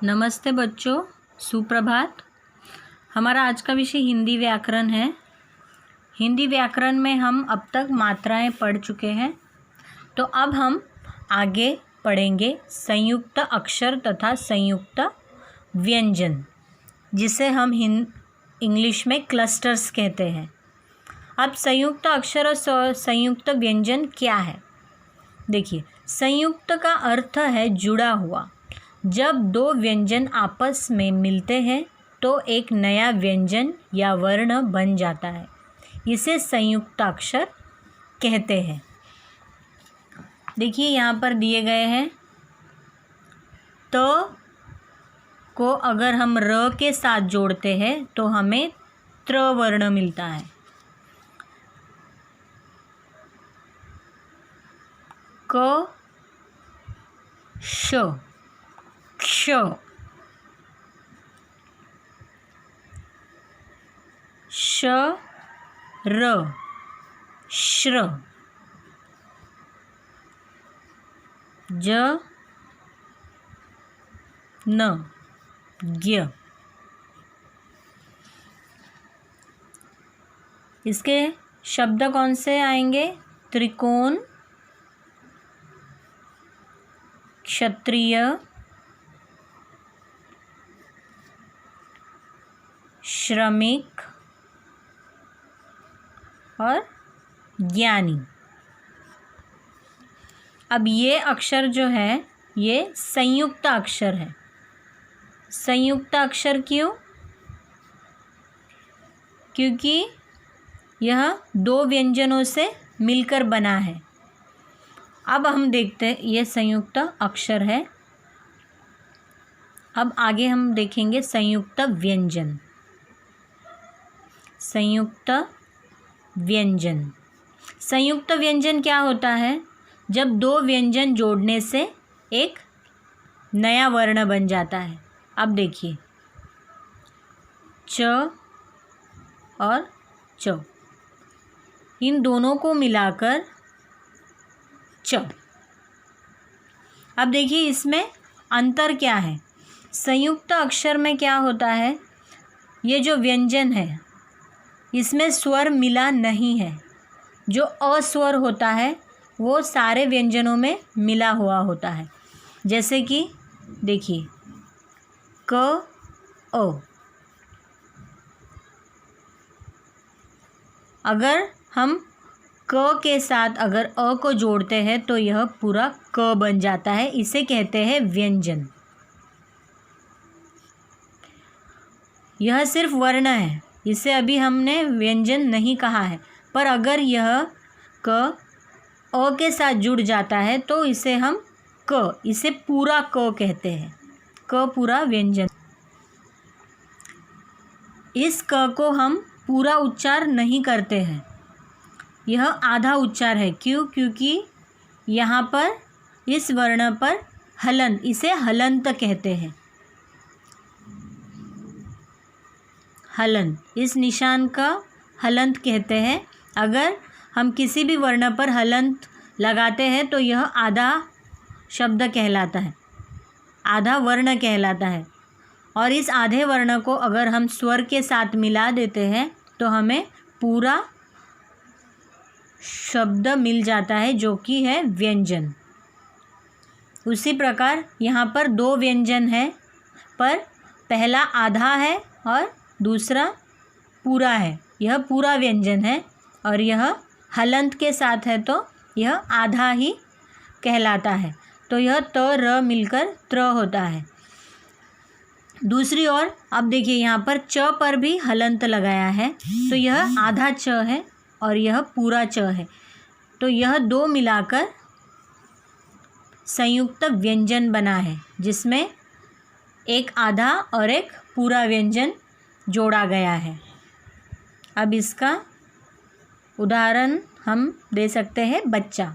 नमस्ते बच्चों, सुप्रभात। हमारा आज का विषय हिंदी व्याकरण है। हिंदी व्याकरण में हम अब तक मात्राएं पढ़ चुके हैं, तो अब हम आगे पढ़ेंगे संयुक्त अक्षर तथा संयुक्त व्यंजन, जिसे हम इंग्लिश में क्लस्टर्स कहते हैं। अब संयुक्त अक्षर और संयुक्त व्यंजन क्या है? देखिए, संयुक्त का अर्थ है जुड़ा हुआ। जब दो व्यंजन आपस में मिलते हैं तो एक नया व्यंजन या वर्ण बन जाता है, इसे संयुक्त अक्षर कहते हैं। देखिए यहाँ पर दिए गए हैं, त को अगर हम र के साथ जोड़ते हैं तो हमें त्र वर्ण मिलता है। क श क्ष श र श्र ज न ज्ञ। इसके शब्द कौन से आएंगे? त्रिकोण, क्षत्रिय, श्रमिक और ज्ञानी। अब ये अक्षर जो है ये संयुक्त अक्षर है। संयुक्त अक्षर क्यों? क्योंकि यह दो व्यंजनों से मिलकर बना है। अब हम देखते हैं, ये संयुक्त अक्षर है। अब आगे हम देखेंगे संयुक्त व्यंजन। संयुक्त व्यंजन, संयुक्त व्यंजन क्या होता है? जब दो व्यंजन जोड़ने से एक नया वर्ण बन जाता है। अब देखिए, च और च, इन दोनों को मिलाकर च। अब देखिए इसमें अंतर क्या है? संयुक्त अक्षर में क्या होता है, ये जो व्यंजन है इसमें स्वर मिला नहीं है। जो अस्वर होता है वो सारे व्यंजनों में मिला हुआ होता है। जैसे कि देखिए, क अ, अगर हम क के साथ अगर अ को जोड़ते हैं तो यह पूरा क बन जाता है, इसे कहते हैं व्यंजन। यह सिर्फ वर्ण है, इसे अभी हमने व्यंजन नहीं कहा है। पर अगर यह क अ के साथ जुड़ जाता है तो इसे हम इसे पूरा क कहते हैं। क पूरा व्यंजन। इस क को हम पूरा उच्चार नहीं करते हैं, यह आधा उच्चार है। क्यों? क्योंकि यहाँ पर इस वर्ण पर हलन, इसे हलंत कहते हैं। हलन, इस निशान का हलंत कहते हैं। अगर हम किसी भी वर्ण पर हलंत लगाते हैं तो यह आधा शब्द कहलाता है, आधा वर्ण कहलाता है। और इस आधे वर्ण को अगर हम स्वर के साथ मिला देते हैं तो हमें पूरा शब्द मिल जाता है, जो कि है व्यंजन। उसी प्रकार यहाँ पर दो व्यंजन है, पर पहला आधा है और दूसरा पूरा है। यह पूरा व्यंजन है और यह हलंत के साथ है तो यह आधा ही कहलाता है। तो यह त र मिलकर त्र होता है। दूसरी ओर अब देखिए, यहाँ पर च पर भी हलंत लगाया है तो यह आधा च है और यह पूरा च है। तो यह दो मिलाकर संयुक्त व्यंजन बना है, जिसमें एक आधा और एक पूरा व्यंजन जोड़ा गया है। अब इसका उदाहरण हम दे सकते हैं बच्चा।